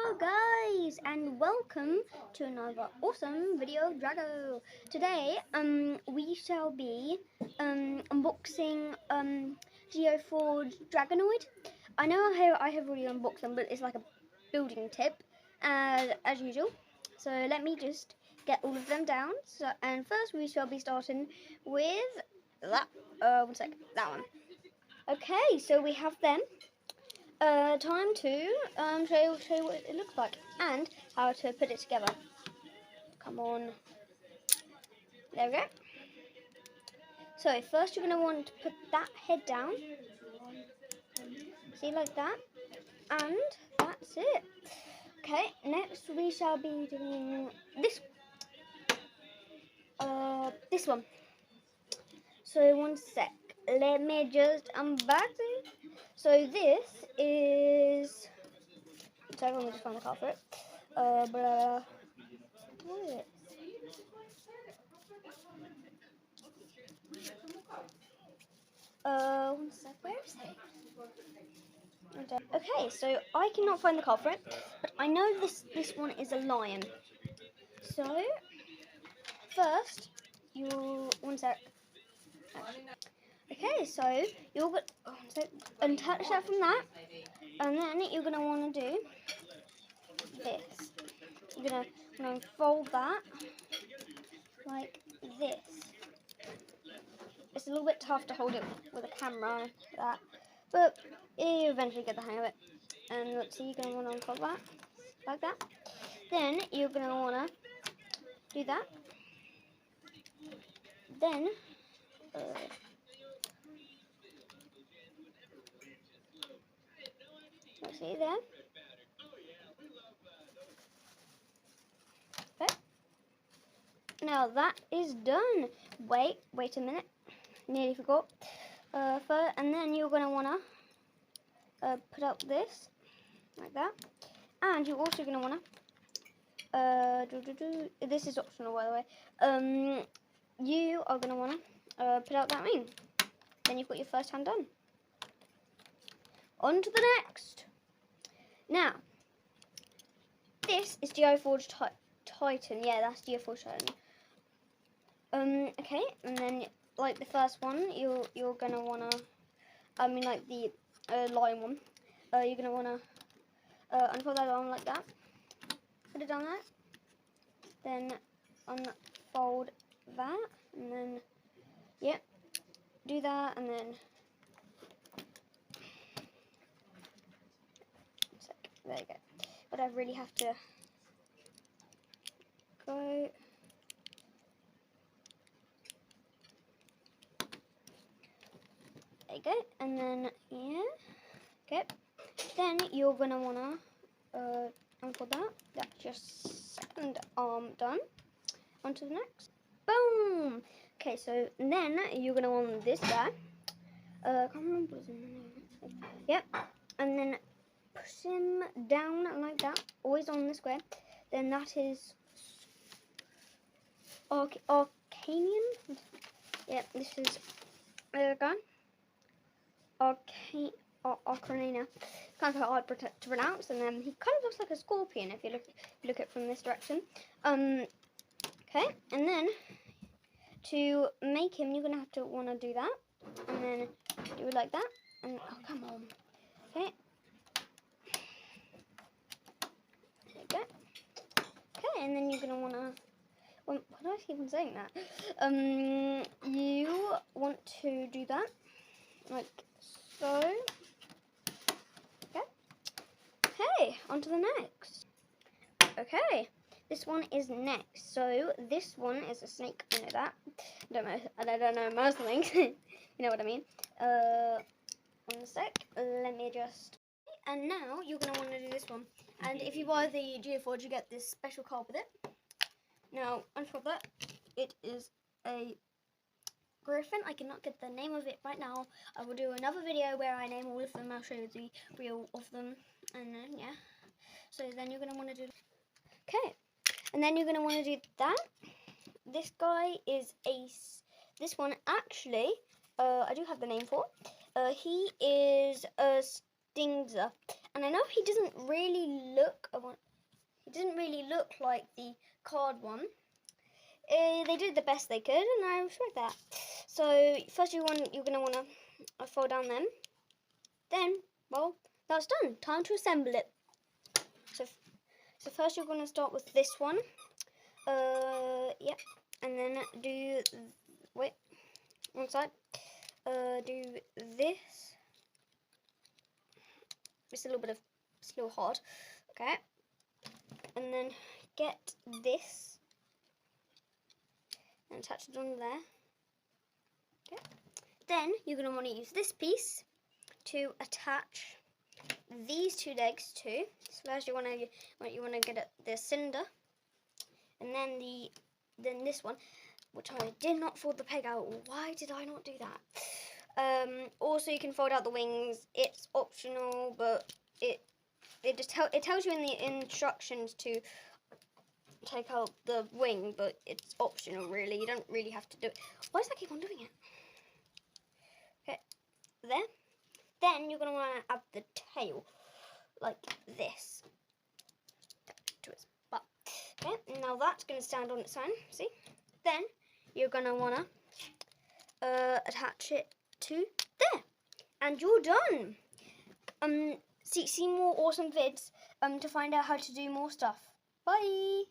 Hello guys, and welcome to another awesome video of Drago. Today we shall be unboxing Geoforge Dragonoid. I know I have already unboxed them, but it's like a building tip as usual. So let me just get all of them down. And first we shall be starting with that one sec, that one. Okay, so we have them. Time to show you what it looks like and how to put it together. Come on. There we go. So first you're going to want to put that head down. See, like that. And that's it. Okay, next we shall be doing this one. So one sec. Let me just unbox it. So this is... So let me just find the card for it. What is it? One sec, where is it? Okay, so I cannot find the card for it, but I know this one is a lion. So first one sec. Okay, so you're gonna untouch that from that, and then you're gonna want to do this. You're gonna fold that like this. It's a little bit tough to hold it with a camera like that, but you eventually get the hang of it. And let's see, you're going to want to unfold that, like that. Then you're going to want to do that. Then, let's see there. Okay. Now that is done. Wait a minute. Nearly forgot. And then you're going to want to put up this, like that. And you're also going to want to, this is optional by the way, you are going to want to put out that ring. Then you've got your first hand done. On to the next. Now, this is Geoforge Titan. Yeah, that's Geoforge Titan. Okay, and then like the first one, you're gonna wanna, like the lion one, you're gonna wanna unfold that arm like that, put it down there, then unfold that, and then do that, and then there you go. But I really have to go. There you go, and then okay. Then you're gonna wanna unfold that. That's your second arm done. On to the next. Boom. Okay, so then you're gonna want this guy. Can't remember his name. Yep, and then push him down like that, always on the square. Then that is Arcanian. Yeah, this is guy. Arcanina. Kind of hard to pronounce, and then he kind of looks like a scorpion if you look at it from this direction. Okay, and then to make him, you're gonna have to want to do that, and then do it like that, and oh come on, okay. There you go. Okay, and then you're gonna want to. Why do I keep on saying that? You want to do that, like so. Okay. Okay, on to the next. Okay, this one is next. So this one is a snake. I know that. I don't know most things. You know what I mean. One sec. Let me just. And now you're gonna want to do this one. And if you buy the Geoforge, you get this special card with it. Now, on top of that, it is a griffin. I cannot get the name of it right now. I will do another video where I name all of them. I'll show you the real of them. And then, yeah. So then you're going to want to do... Okay. And then you're going to want to do that. This guy is this one, actually, I do have the name for. He is a Stingzer. And I know he doesn't really look. He doesn't really look like the card one. They did the best they could, and I respect that. So first, you're gonna wanna fold down them. Then, well, that's done. Time to assemble it. So first, you're gonna start with this one. Yep, and then do wait one side. Do this. It's a little hard. Okay, and then get this and attach it on there. Okay. Then you're going to want to use this piece to attach these two legs to. So first you want to get the cylinder, and then this one, which I did not fold the peg out. Why did I not do that? Also, you can fold out the wings. It's optional, but it tells you in the instructions to take out the wing, but it's optional really. You don't really have to do it. Why does I keep on doing it? Okay, there. Then you're going to want to add the tail, like this, to its butt. Okay, now that's going to stand on its own, see? Then you're going to want to attach it to there. And you're done. See more awesome vids to find out how to do more stuff. Bye!